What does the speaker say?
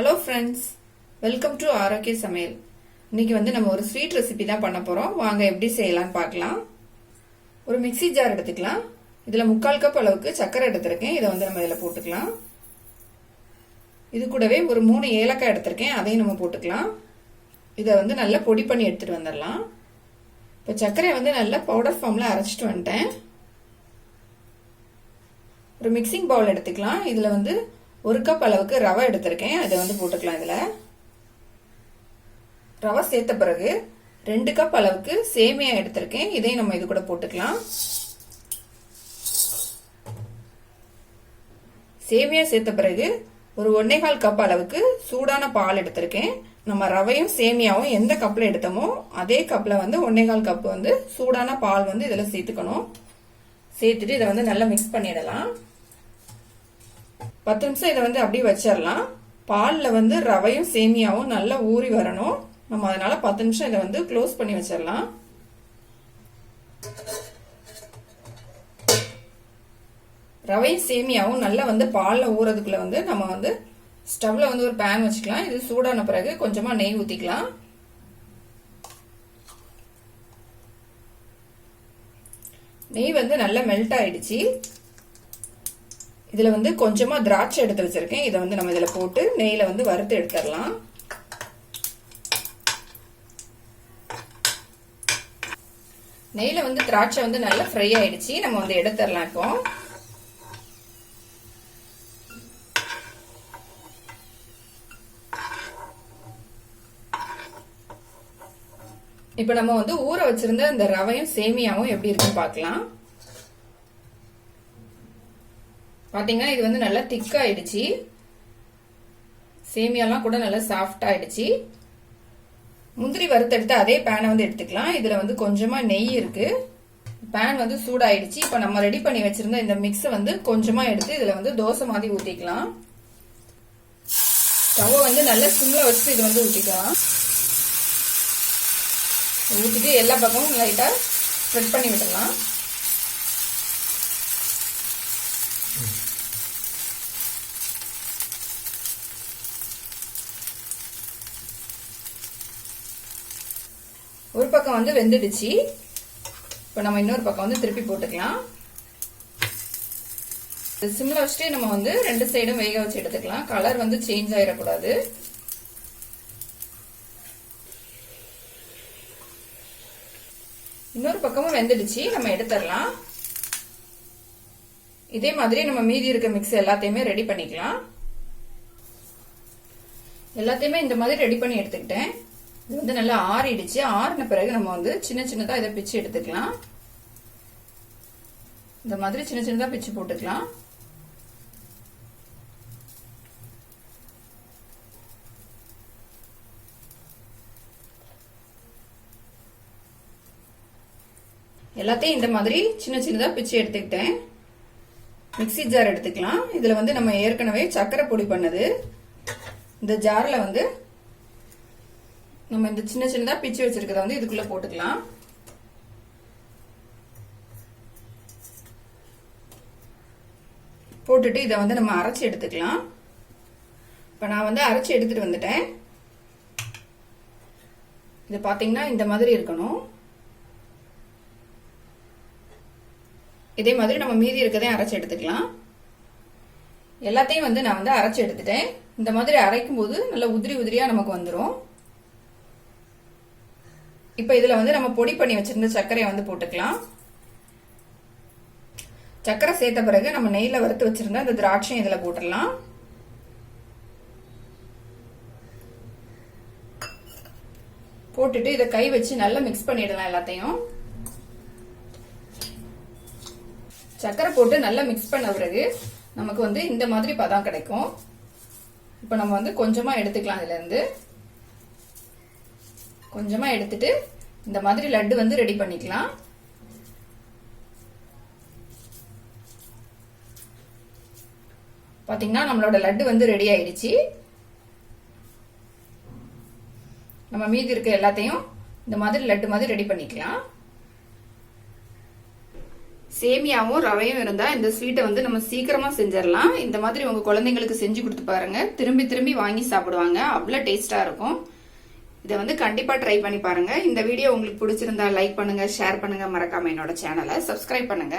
Hello friends, welcome to ஆரோக்கிய சமையல். இன்னைக்கு நம்ம ஒரு ஸ்வீட் ரெசிபி தான் பண்ண போறோம். வாங்க எப்படி செய்யலாம்னு பார்க்கலாம். ஒரு மிக்ஸி ஜார் எடுத்துக்கலாம். இதுல 3/4 கப் அளவுக்கு சர்க்கரை எடுத்திருக்கேன். இதை நம்ம இதில் போட்டுக்கலாம். இது கூடவே ஒரு 3 ஏலக்காய் எடுத்திருக்கேன். அதையும் நம்ம போட்டுக்கலாம். இதை நல்லா பொடி பண்ணி எடுத்துட்டு வந்துடலாம். இப்போ சர்க்கரையை நல்லா பவுடர் ஃபார்ம்ல அரைச்சிட்டு வந்துட்டேன். ஒரு மிக்சிங் பவுல் எடுத்துக்கலாம். இதுல 1 கப் அளவுக்கு ரவை எடுத்திருக்கேன். அதை போட்டுக்கலாம். இதுல ரவை சேர்த்த பிறகு 2 கப் அளவுக்கு சேமியா எடுத்திருக்கேன். இதையும் நம்ம இது கூட போட்டுக்கலாம். சேமியா சேர்த்த பிறகு ஒரு 1.25 கப் அளவுக்கு சூடான பால் எடுத்திருக்கேன். நம்ம ரவையும் சேமியாவும் எந்த கப்ல எடுத்தோமோ அதே கப்ல 1.25 கப் சூடான பால் இதுல சேர்த்துக்கணும். சேர்த்துட்டு இதை நல்லா மிக்ஸ் பண்ணிடலாம். 10 நிமிஷம் இதை அப்படியே வச்சிடலாம். பால்ல ரவையும் சேமியாவும் நல்லா ஊறி வரணும். நம்ம அதனால 10 நிமிஷம் இதை க்ளோஸ் பண்ணி வச்சிடலாம். ரவையும் சேமியாவும் நல்லா பால்ல ஊறதுக்குள்ள நம்ம ஸ்டவ்ல ஒரு பேன் வச்சுக்கலாம். இது சூடான பிறகு கொஞ்சமா நெய் ஊத்திக்கலாம். நெய் நல்லா மெல்ட் ஆயிடுச்சு. இதுல கொஞ்சமா திராட்சை எடுத்து வச்சிருக்கேன். இதை நம்ம இதுல போட்டு நெய்ல வறுத்து எடுத்துடலாம். நெய்ல திராட்சை நல்லா ஃப்ரை ஆயிடுச்சு. நம்ம எடுத்துடலாம். இப்போ நம்ம ஊற வச்சிருந்த இந்த ரவையும் சேமியாவும் எப்படி இருக்குன்னு பார்க்கலாம். பாத்தீங்கன்னா இது நல்லா திக் ஆயிடுச்சு. சேமியாலாம் கூட நல்லா சாஃப்ட் ஆயிடுச்சு. முந்திரி வறுத்தெடுத்து அதே பேனை எடுத்துக்கலாம். இதுல கொஞ்சமா நெய் இருக்கு. பேன் சூடாயிடுச்சு. இப்ப நம்ம ரெடி பண்ணி வச்சிருந்த இந்த மிக்ஸை கொஞ்சமா எடுத்து இதுல தோசை மாதிரி ஊத்திக்கலாம். ஸ்டவ் நல்லா சிம்ல வச்சு இது ஊத்திக்கலாம். ஊத்திட்டு எல்லா பக்கமும் லைட்டா ஸ்ப்ரெட் பண்ணி விடலாம். ஒரு பக்கம் வெந்துடுச்சு. இப்ப நம்ம இன்னொரு பக்கம் திருப்பி போட்டுக்கலாம். சிம்ல வச்சுட்டு நம்ம 2 சைடும் வேக வச்சு எடுத்துக்கலாம். கலர் சேஞ்ச் ஆயிடக்கூடாது. இன்னொரு பக்கமும் வெந்துடுச்சு. நம்ம எடுத்துடலாம். இதே மாதிரி நம்ம மீதி இருக்க மிக்ஸ் எல்லாத்தையுமே ரெடி பண்ணிக்கலாம். எல்லாத்தையுமே இந்த மாதிரி ரெடி பண்ணி எடுத்துக்கிட்டேன். இது நல்லா ஆறிடுச்சு. ஆறின பிறகு நம்ம சின்ன சின்னதா இதை பிச்சு எடுத்துக்கலாம். இந்த மாதிரி சின்ன சின்னதா பிச்சு போட்டுக்கலாம். எல்லாத்தையும் இந்த மாதிரி சின்ன சின்னதா பிச்சு எடுத்துக்கிட்டேன். மிக்ஸி ஜார் எடுத்துக்கலாம். இதுல நம்ம ஏற்கனவே சர்க்கரை பொடி பண்ணது இந்த ஜார்ல நம்ம இந்த சின்ன சின்னதா பிச்சு வச்சிருக்கிறத இதுக்குள்ள போட்டுக்கலாம். போட்டுட்டு இதை நம்ம அரைச்சு எடுத்துக்கலாம். இப்ப நான் அரைச்சு எடுத்துட்டு வந்துட்டேன். இது பாத்தீங்கன்னா இந்த மாதிரி இருக்கணும். இதே மாதிரி நம்ம மீதி இருக்கதையும் அரைச்சு எடுத்துக்கலாம். எல்லாத்தையும் நான் அரைச்சு எடுத்துட்டேன். இந்த மாதிரி அரைக்கும் போது நல்ல உதிரி உதிரியா நமக்கு வந்துடும். இப்ப இதுல நம்ம பொடி பண்ணி வச்சிருந்த சர்க்கரையை போட்டுக்கலாம். சர்க்கரை சேர்த்த பிறகு நம்ம நெய்ல வறுத்து வச்சிருந்த அந்த திராட்சையும் இதுல போட்டுடலாம். போட்டுட்டு இதை கை வச்சு நல்லா மிக்ஸ் பண்ணிடலாம். எல்லாத்தையும் சர்க்கரை போட்டு நல்லா மிக்ஸ் பண்ண பிறகு நமக்கு இந்த மாதிரி பதம் கிடைக்கும். இப்ப நம்ம கொஞ்சமா எடுத்துக்கலாம். இதுல இருந்து கொஞ்சமா எடுத்துட்டு இந்த மாதிரி லட்டு ரெடி பண்ணிக்கலாம். பாத்தீங்கன்னா நம்மளோட லட்டு ரெடி ஆயிடுச்சு. நம்ம மீதி இருக்க எல்லாத்தையும் இந்த மாதிரி லட்டு மாதிரி ரெடி பண்ணிக்கலாம். சேமியாவும் ரவையும் இருந்தா இந்த ஸ்வீட்டை வந்து நம்ம சீக்கிரமா செஞ்சிடலாம். இந்த மாதிரி உங்க குழந்தைங்களுக்கு செஞ்சு கொடுத்து பாருங்க, திரும்பி திரும்பி வாங்கி சாப்பிடுவாங்க. அவ்வளவு டேஸ்டா இருக்கும். இதை வந்து கண்டிப்பா ட்ரை பண்ணி பாருங்க. இந்த வீடியோ உங்களுக்கு பிடிச்சிருந்தா லைக் பண்ணுங்க, ஷேர் பண்ணுங்க, மறக்காம என்னோட சேனலை சப்ஸ்கிரைப் பண்ணுங்க.